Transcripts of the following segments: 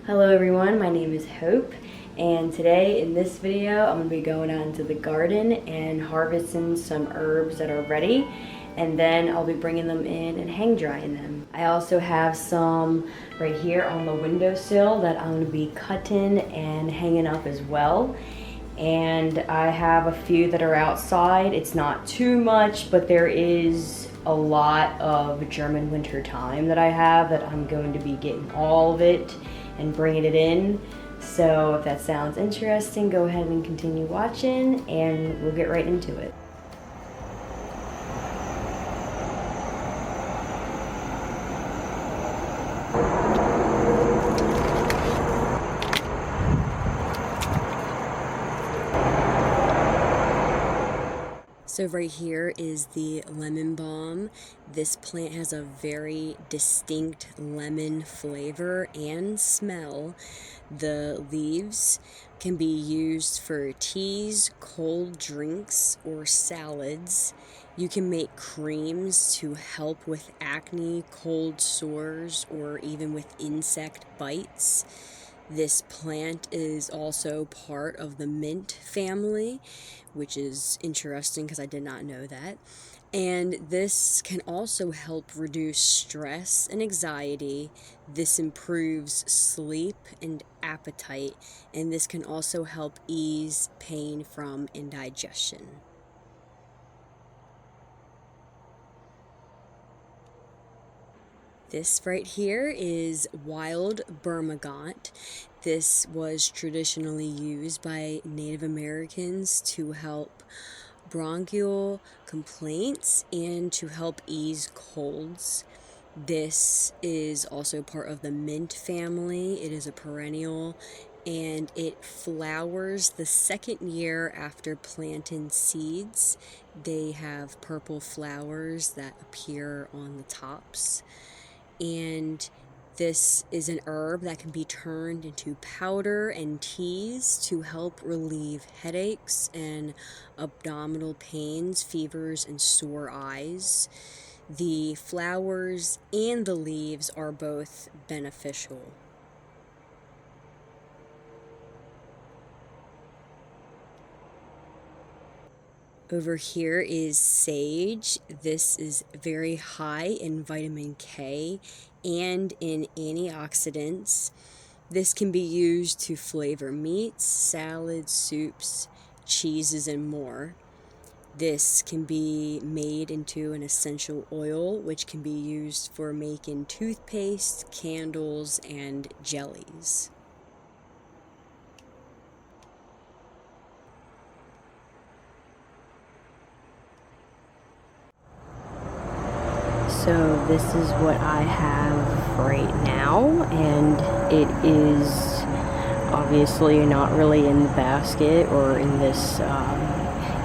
Hello everyone, my name is Hope, and today in this video I'm going to be going out into the garden and harvesting some herbs that are ready, and then I'll be bringing them in and hang drying them. I also have some right here on the windowsill that I'm going to be cutting and hanging up as well. And I have a few that are outside. It's not too much, but there is a lot of German winter thyme that I have that I'm going to be getting all of it and bringing it in. So if that sounds interesting, go ahead and continue watching and we'll get right into it. So right here is the lemon balm. This plant has a very distinct lemon flavor and smell. The leaves can be used for teas, cold drinks, or salads. You can make creams to help with acne, cold sores, or even with insect bites. This plant is also part of the mint family, which is interesting because I did not know that. And this can also help reduce stress and anxiety. This improves sleep and appetite, and this can also help ease pain from indigestion. This right here is wild bergamot. This was traditionally used by Native Americans to help bronchial complaints and to help ease colds. This is also part of the mint family. It is a perennial and it flowers the second year after planting seeds. They have purple flowers that appear on the tops. And this is an herb that can be turned into powder and teas to help relieve headaches and abdominal pains, fevers, and sore eyes. The flowers and the leaves are both beneficial. Over here is sage. This is very high in vitamin K and in antioxidants. This can be used to flavor meats, salads, soups, cheeses, and more. This can be made into an essential oil, which can be used for making toothpaste, candles, and jellies. So this is what I have right now, and it is obviously not really in the basket or in this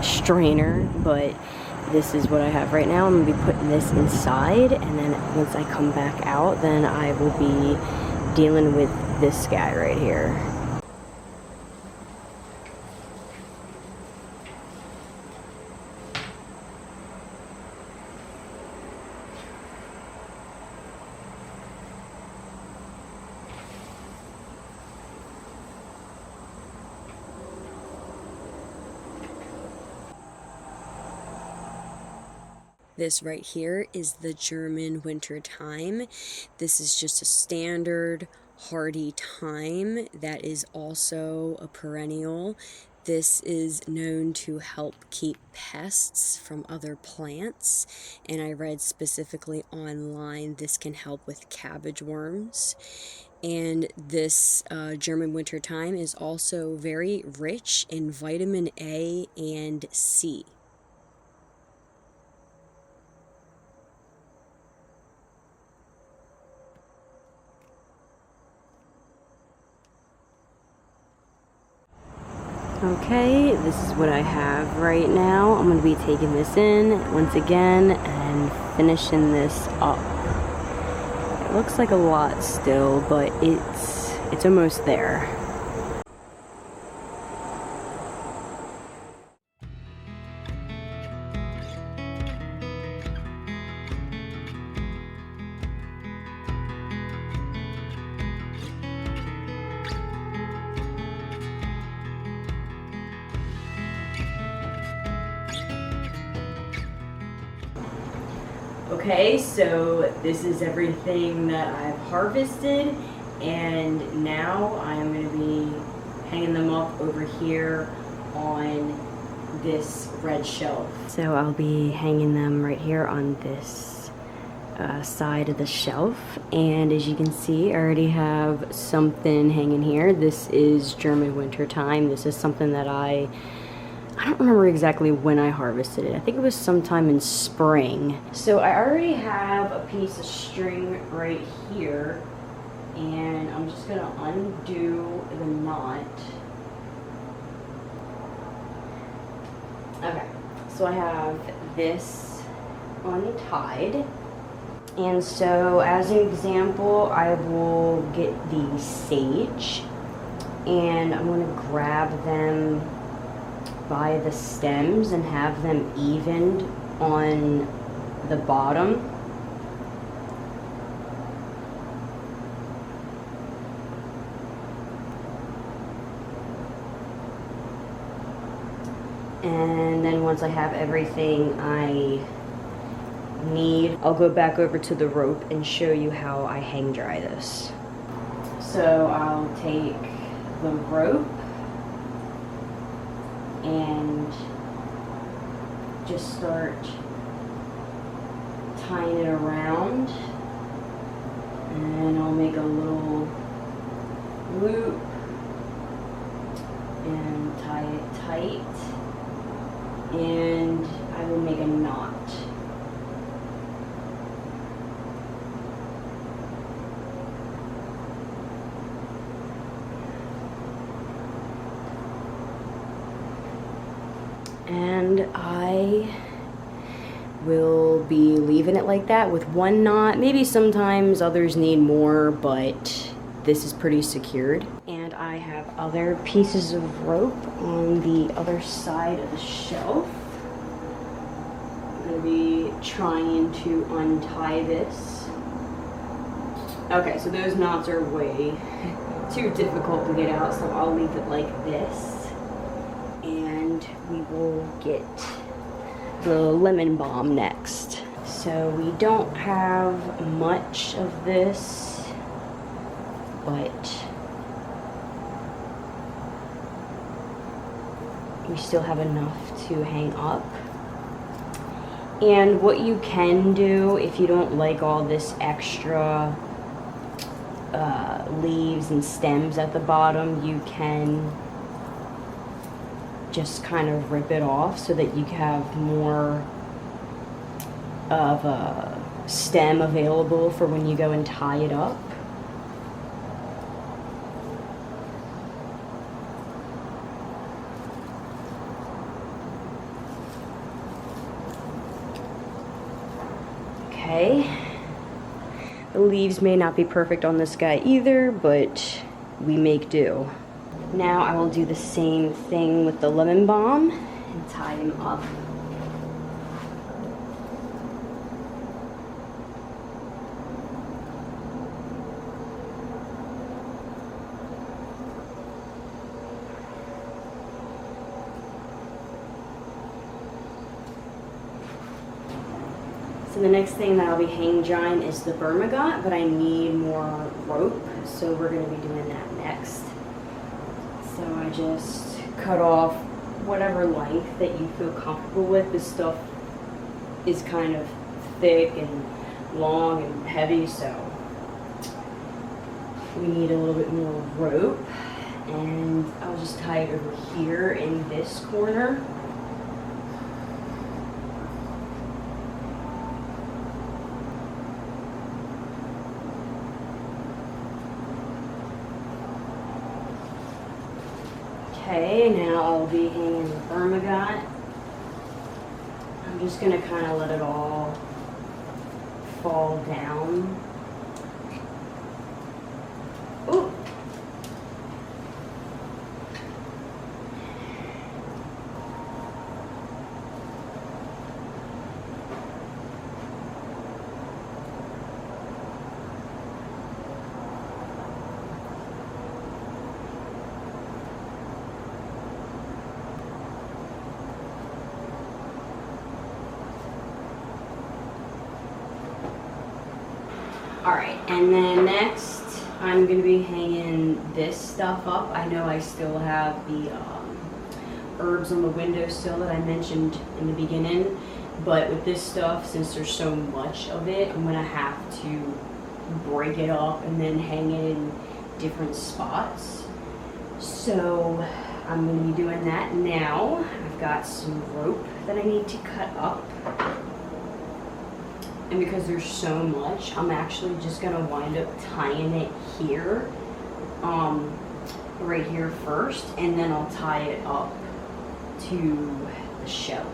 strainer, but this is what I have right now. I'm going to be putting this inside, and then once I come back out, then I will be dealing with this guy right here. This right here is the German winter thyme. This is just a standard hardy thyme that is also a perennial. This is known to help keep pests from other plants, and I read specifically online this can help with cabbage worms. And this German winter thyme is also very rich in vitamin A and C. Okay, this is what I have right now. I'm going to be taking this in once again and finishing this up. It looks like a lot still, but it's almost there. Okay, so this is everything that I've harvested, and now I'm going to be hanging them up over here on this red shelf. So I'll be hanging them right here on this side of the shelf, and as you can see, I already have something hanging here. This is German winter time. This is something that I don't remember exactly when I harvested it. I think it was sometime in spring. So I already have a piece of string right here, and I'm just gonna undo the knot. Okay, so I have this untied. And so as an example, I will get the sage, and I'm gonna grab them by the stems and have them evened on the bottom. And then once I have everything I need, I'll go back over to the rope and show you how I hang dry this. So I'll take the rope and just start tying it around, and I'll make a little loop and tie it tight, and I will make a knot. And I will be leaving it like that with one knot. Maybe sometimes others need more, but this is pretty secured. And I have other pieces of rope on the other side of the shelf. I'm gonna be trying to untie this. Okay, so those knots are way too difficult to get out, so I'll leave it like this. And we will get the lemon balm next. So we don't have much of this, but we still have enough to hang up. And what you can do, if you don't like all this extra leaves and stems at the bottom, you can just kind of rip it off so that you have more of a stem available for when you go and tie it up. Okay, the leaves may not be perfect on this guy either, but we make do. Now I will do the same thing with the lemon balm and tie him up. So the next thing that I'll be hang drying is the bergamot, but I need more rope, so we're going to be doing that next. So I just cut off whatever length that you feel comfortable with. This stuff is kind of thick and long and heavy, so we need a little bit more rope. And I'll just tie it over here in this corner. Okay, now I'll be hanging the bergamot. I'm just going to kind of let it all fall down. Ooh. Alright, and then next I'm going to be hanging this stuff up. I know I still have the herbs on the windowsill that I mentioned in the beginning, but with this stuff, since there's so much of it, I'm going to have to break it up and then hang it in different spots. So I'm going to be doing that now. I've got some rope that I need to cut up. And because there's so much, I'm actually just going to wind up tying it here, right here first, and then I'll tie it up to the shelf.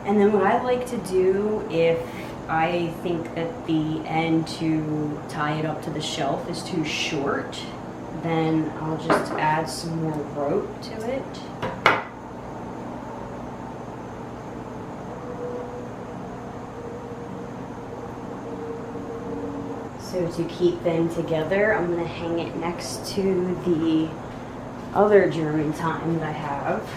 And then what I like to do, if I think that the end to tie it up to the shelf is too short, then I'll just add some more rope to it. So to keep them together, I'm going to hang it next to the other German thyme that I have.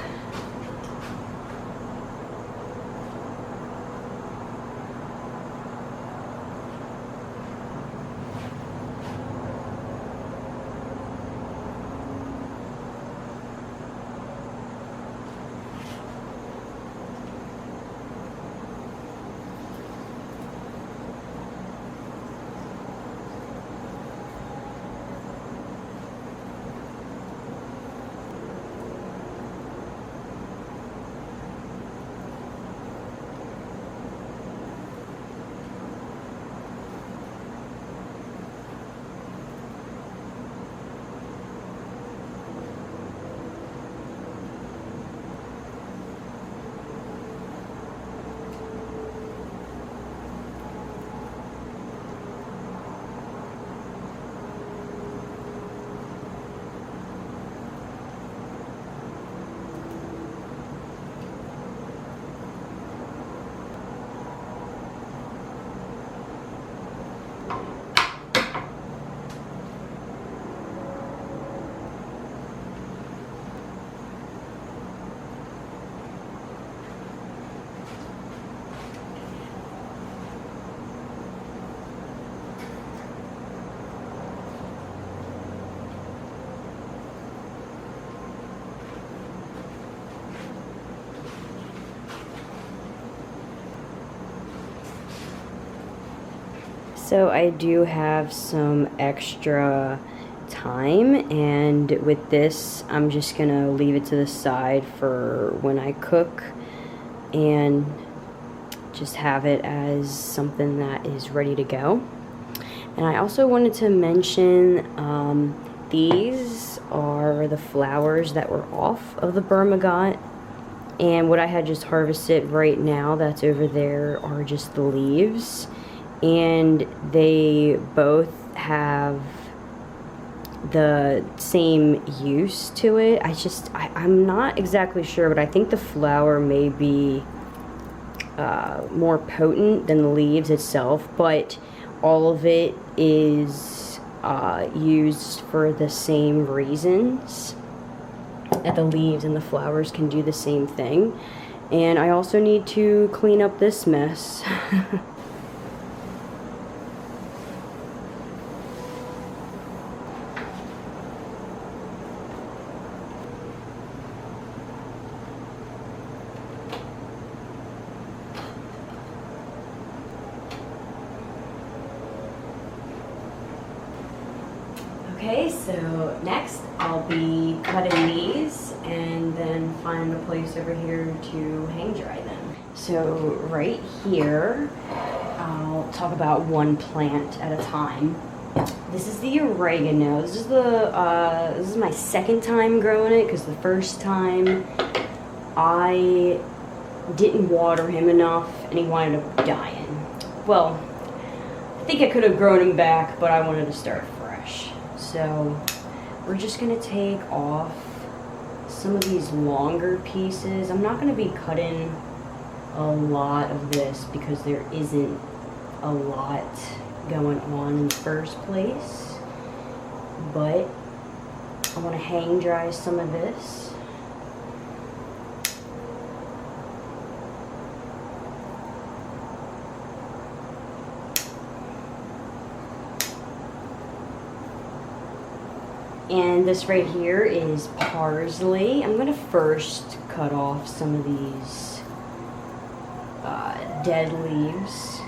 So I do have some extra thyme, and with this I'm just gonna leave it to the side for when I cook and just have it as something that is ready to go. And I also wanted to mention these are the flowers that were off of the bergamot, and what I had just harvested right now that's over there are just the leaves. And they both have the same use to it. I'm not exactly sure, but I think the flower may be more potent than the leaves itself, but all of it is used for the same reasons that the leaves and the flowers can do the same thing. And I also need to clean up this mess. Okay, so next I'll be cutting these and then find a place over here to hang dry them. So right here, I'll talk about one plant at a time. This is the oregano. This is my second time growing it, because the first time I didn't water him enough and he wound up dying. Well, I think I could have grown him back, but I wanted to start fresh. So we're just gonna take off some of these longer pieces. I'm not gonna be cutting a lot of this because there isn't a lot going on in the first place. But I want to hang dry some of this. And this right here is parsley. I'm gonna first cut off some of these dead leaves.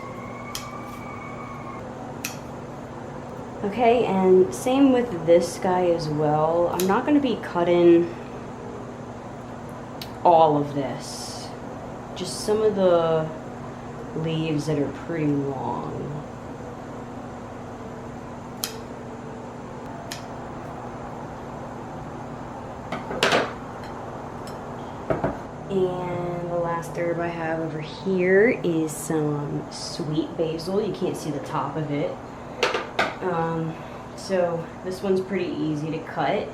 Okay, and same with this guy as well. I'm not gonna be cutting all of this, just some of the leaves that are pretty long. And the last herb I have over here is some sweet basil. You can't see the top of it. So this one's pretty easy to cut.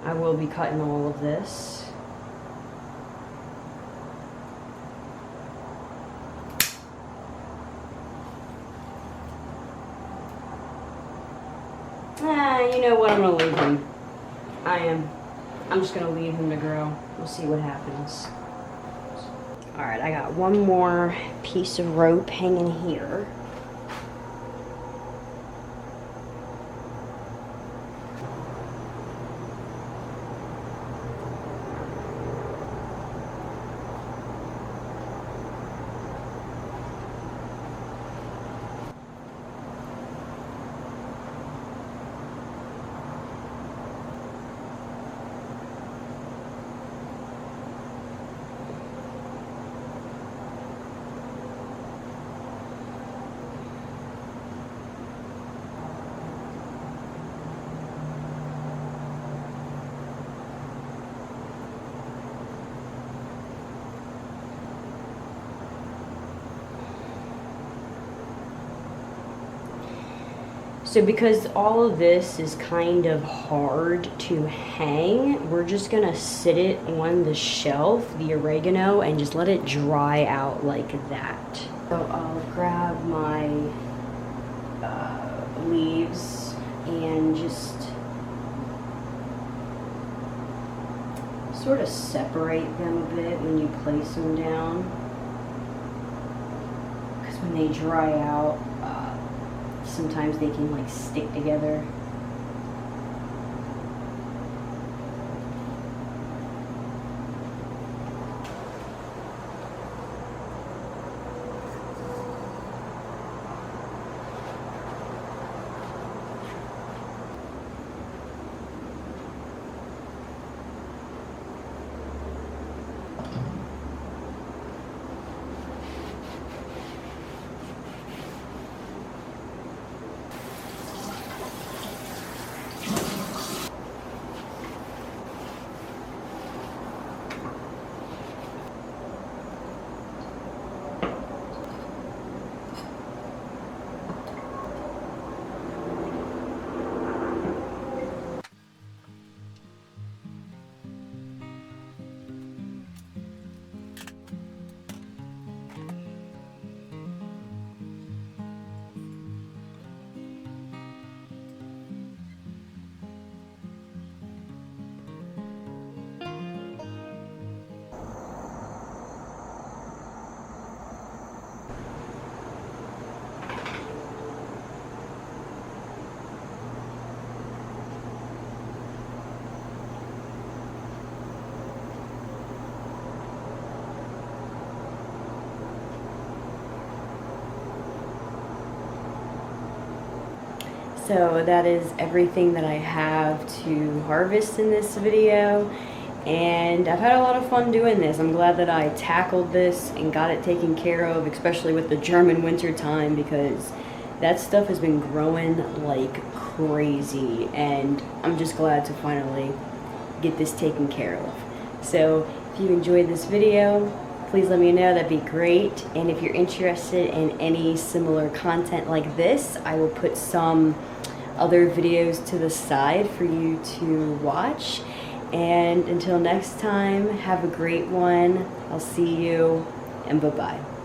I will be cutting all of this. You know what? I'm gonna leave him. I'm just gonna leave him to grow. We'll see what happens. Alright, I got one more piece of rope hanging here. So because all of this is kind of hard to hang, we're just gonna sit it on the shelf, the oregano, and just let it dry out like that. So I'll grab my leaves and just sort of separate them a bit when you place them down. Because when they dry out, sometimes they can like stick together. So that is everything that I have to harvest in this video, and I've had a lot of fun doing this. I'm glad that I tackled this and got it taken care of, especially with the German winter time, because that stuff has been growing like crazy, and I'm just glad to finally get this taken care of. So if you enjoyed this video, please let me know, that'd be great. And if you're interested in any similar content like this, I will put some other videos to the side for you to watch. And until next time, have a great one. I'll see you, and bye-bye.